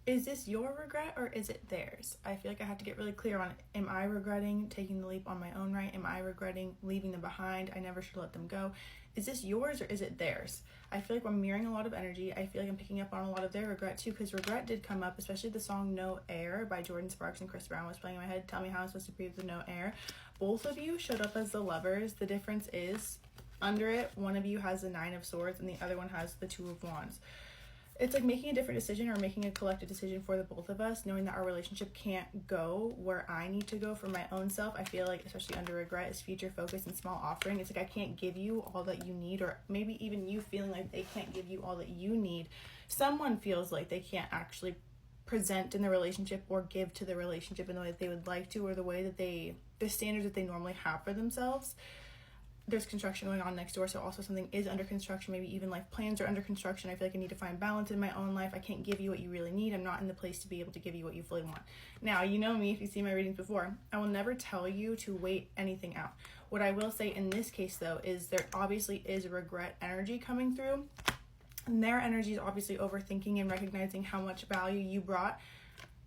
is this your regret or is it theirs? I feel like I have to get really clear on, am I regretting taking the leap on my own right? Am I regretting leaving them behind? I never should let them go. Is this yours or is it theirs? I feel like I'm mirroring a lot of energy. I feel like I'm picking up on a lot of their regret too, because regret did come up, especially the song No Air by Jordan Sparks and Chris Brown was playing in my head. Tell me how I'm supposed to breathe with no air. Both of you showed up as the lovers. The difference is under it, one of you has the 9 of Swords and the other one has the 2 of Wands. It's like making a different decision or making a collective decision for the both of us, knowing that our relationship can't go where I need to go for my own self. I feel like, especially under regret, is future focus and small offering. It's like I can't give you all that you need, or maybe even you feeling like they can't give you all that you need. Someone feels like they can't actually present in the relationship or give to the relationship in the way that they would like to, or the way that the standards that they normally have for themselves. There's construction going on next door, so also something is under construction. Maybe even life plans are under construction. I feel like I need to find balance in my own life. I can't give you what you really need. I'm not in the place to be able to give you what you fully want. Now, you know me, if you see my readings before, I will never tell you to wait anything out. What I will say in this case, though, is there obviously is regret energy coming through. And their energy is obviously overthinking and recognizing how much value you brought.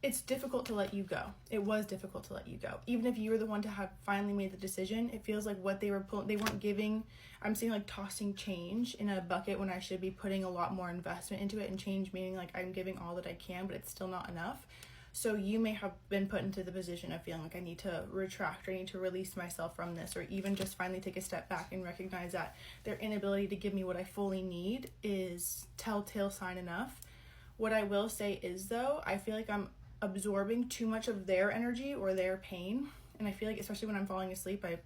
It's difficult to let you go. It was difficult to let you go. Even if you were the one to have finally made the decision, it feels like what they were pulling, they weren't giving, I'm seeing like tossing change in a bucket when I should be putting a lot more investment into it, and change meaning like I'm giving all that I can, but it's still not enough. So you may have been put into the position of feeling like I need to retract, or I need to release myself from this, or even just finally take a step back and recognize that their inability to give me what I fully need is telltale sign enough. What I will say is, though, I feel like I'm absorbing too much of their energy or their pain, and I feel like, especially when I'm falling asleep, I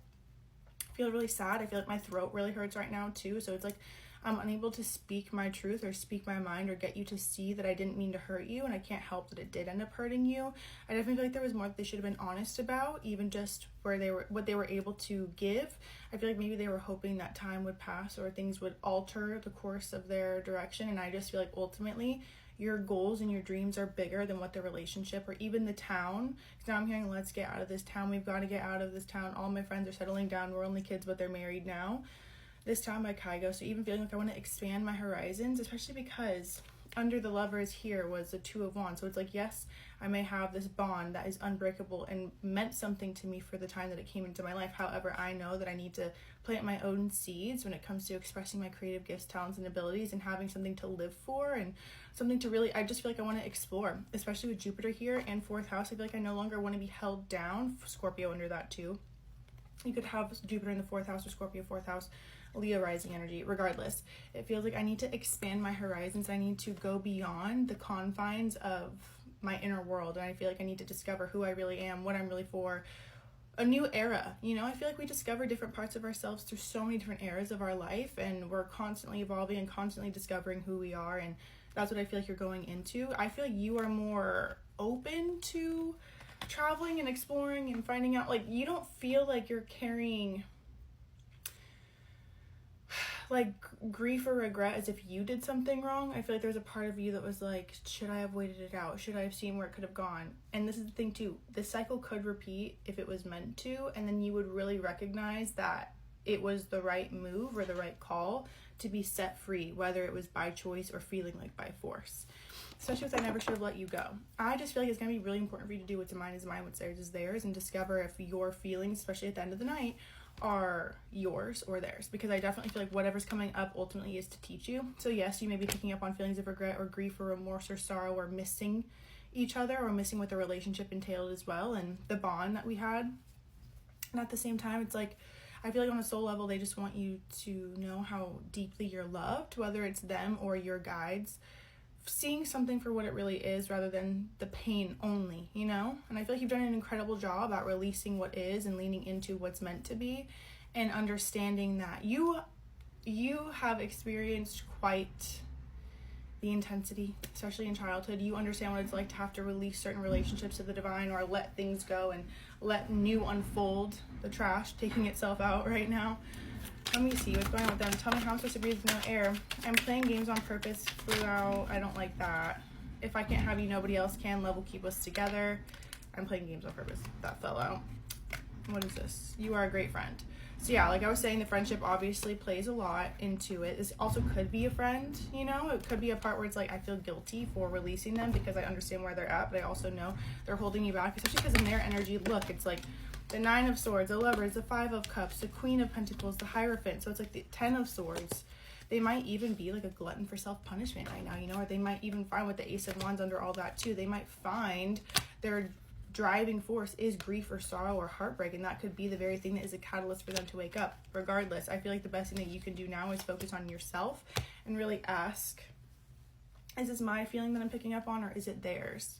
feel really sad. I feel like my throat really hurts right now too, so it's like I'm unable to speak my truth or speak my mind or get you to see that I didn't mean to hurt you, and I can't help that it did end up hurting you. I definitely feel like there was more that they should have been honest about, even just where they were, what they were able to give. I feel like maybe they were hoping that time would pass or things would alter the course of their direction, and I just feel like ultimately your goals and your dreams are bigger than what the relationship or even the town. Because now I'm hearing, let's get out of this town. We've got to get out of this town. All my friends are settling down. We're only kids, but they're married now. This town by Kayleigh. So even feeling like I want to expand my horizons, especially because under the lovers here was the 2 of Wands. So it's like, yes, I may have this bond that is unbreakable and meant something to me for the time that it came into my life. However, I know that I need to plant my own seeds when it comes to expressing my creative gifts, talents, and abilities, and having something to live for and something to really, I just feel like I want to explore, especially with Jupiter here and 4th house. I feel like I no longer want to be held down. Scorpio under that too. You could have Jupiter in the 4th house or Scorpio 4th house, Leo rising energy. Regardless, it feels like I need to expand my horizons. I need to go beyond the confines of my inner world, and I feel like I need to discover who I really am, what I'm really for. A new era, you know. I feel like we discover different parts of ourselves through so many different eras of our life, and we're constantly evolving and constantly discovering who we are, and that's what I feel like you're going into. I feel like you are more open to traveling and exploring and finding out. Like, you don't feel like you're carrying like grief or regret as if you did something wrong. I feel like there's a part of you that was like, should I have waited it out? Should I have seen where it could have gone? And this is the thing too, this cycle could repeat if it was meant to, and then you would really recognize that it was the right move or the right call to be set free, whether it was by choice or feeling like by force. Especially with I never should have let you go. I just feel like it's going to be really important for you to do what's mine is mine, what's theirs is theirs, and discover if your feelings, especially at the end of the night, are yours or theirs. Because I definitely feel like whatever's coming up ultimately is to teach you. So yes, you may be picking up on feelings of regret or grief or remorse or sorrow or missing each other or missing what the relationship entailed as well and the bond that we had. And at the same time, it's like, I feel like on a soul level, they just want you to know how deeply you're loved, whether it's them or your guides, seeing something for what it really is rather than the pain only, you know? And I feel like you've done an incredible job at releasing what is and leaning into what's meant to be, and understanding that you have experienced quite the intensity, especially in childhood. You understand what it's like to have to release certain relationships to the divine or let things go and let new unfold. The trash taking itself out right now. Let me see what's going on with them. Tell me how I'm supposed to breathe with no air. I'm playing games on purpose throughout. I don't like that. If I can't have you, nobody else can. Love will keep us together. I'm playing games on purpose. That fell out. what is this? You are a great friend. So yeah, like I was saying, the friendship obviously plays a lot into it. This also could be a friend, you know? It could be a part where it's like, I feel guilty for releasing them because I understand where they're at, but I also know they're holding me back, especially because in their energy, look, it's like the 9 of Swords, the Lovers, the 5 of Cups, the Queen of Pentacles, the Hierophant. So it's like the 10 of Swords. They might even be like a glutton for self-punishment right now, you know? Or they might even find with the Ace of Wands under all that too. They might find their driving force is grief or sorrow or heartbreak, and that could be the very thing that is a catalyst for them to wake up. Regardless, I feel like the best thing that you can do now is focus on yourself and really ask, is this my feeling that I'm picking up on, or is it theirs?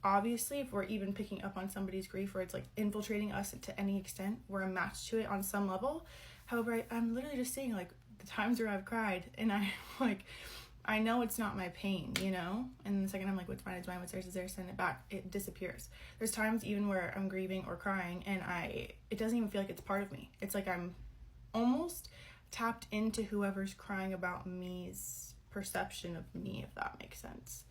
Obviously, if we're even picking up on somebody's grief, or it's like infiltrating us to any extent, we're a match to it on some level. However, I'm literally just saying, like, the times where I've cried and I know it's not my pain, you know? And the second I'm like, what's mine is mine, what's theirs is theirs, send it back. It disappears. There's times even where I'm grieving or crying and it doesn't even feel like it's part of me. It's like I'm almost tapped into whoever's crying about me's perception of me, if that makes sense.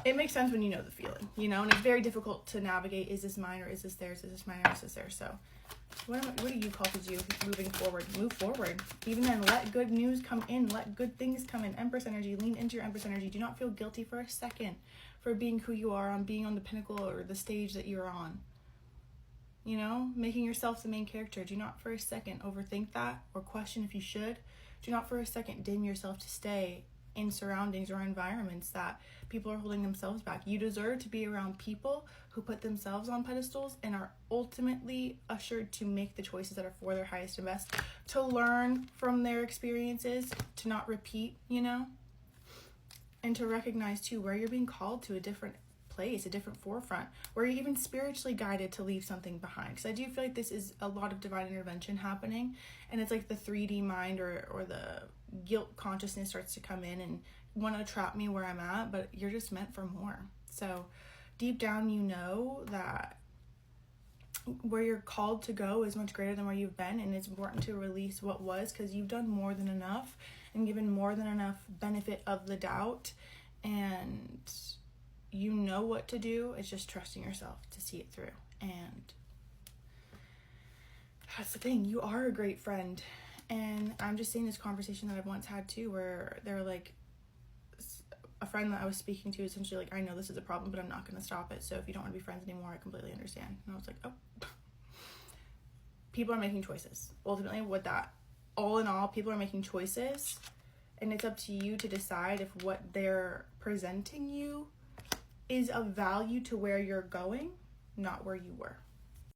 It makes sense when you know the feeling, you know? And it's very difficult to navigate, is this mine or is this theirs? Is this mine or is this theirs? So what are you called to do moving forward? Move forward. Even then, let good news come in. Let good things come in. Empress energy. Lean into your Empress energy. Do not feel guilty for a second for being who you are, on being on the pinnacle or the stage that you're on. You know, making yourself the main character. Do not for a second overthink that or question if you should. Do not for a second dim yourself to stay in surroundings or environments that people are holding themselves back. You deserve to be around people who put themselves on pedestals and are ultimately assured to make the choices that are for their highest and best, to learn from their experiences, to not repeat, you know, and to recognize too where you're being called to a different place, a different forefront, where you're even spiritually guided to leave something behind. Because I do feel like this is a lot of divine intervention happening, and it's like the 3D mind or the guilt consciousness starts to come in and want to trap me where I'm at, but you're just meant for more. So deep down, you know that where you're called to go is much greater than where you've been, and it's important to release what was, because you've done more than enough and given more than enough benefit of the doubt, and you know what to do. It's just trusting yourself to see it through. And that's the thing, you are a great friend. And I'm just saying this conversation that I've once had too, where they were like, a friend that I was speaking to essentially like, I know this is a problem, but I'm not going to stop it. So if you don't want to be friends anymore, I completely understand. And I was like, oh, people are making choices. Ultimately, with that, all in all, people are making choices, and it's up to you to decide if what they're presenting you is of value to where you're going, not where you were.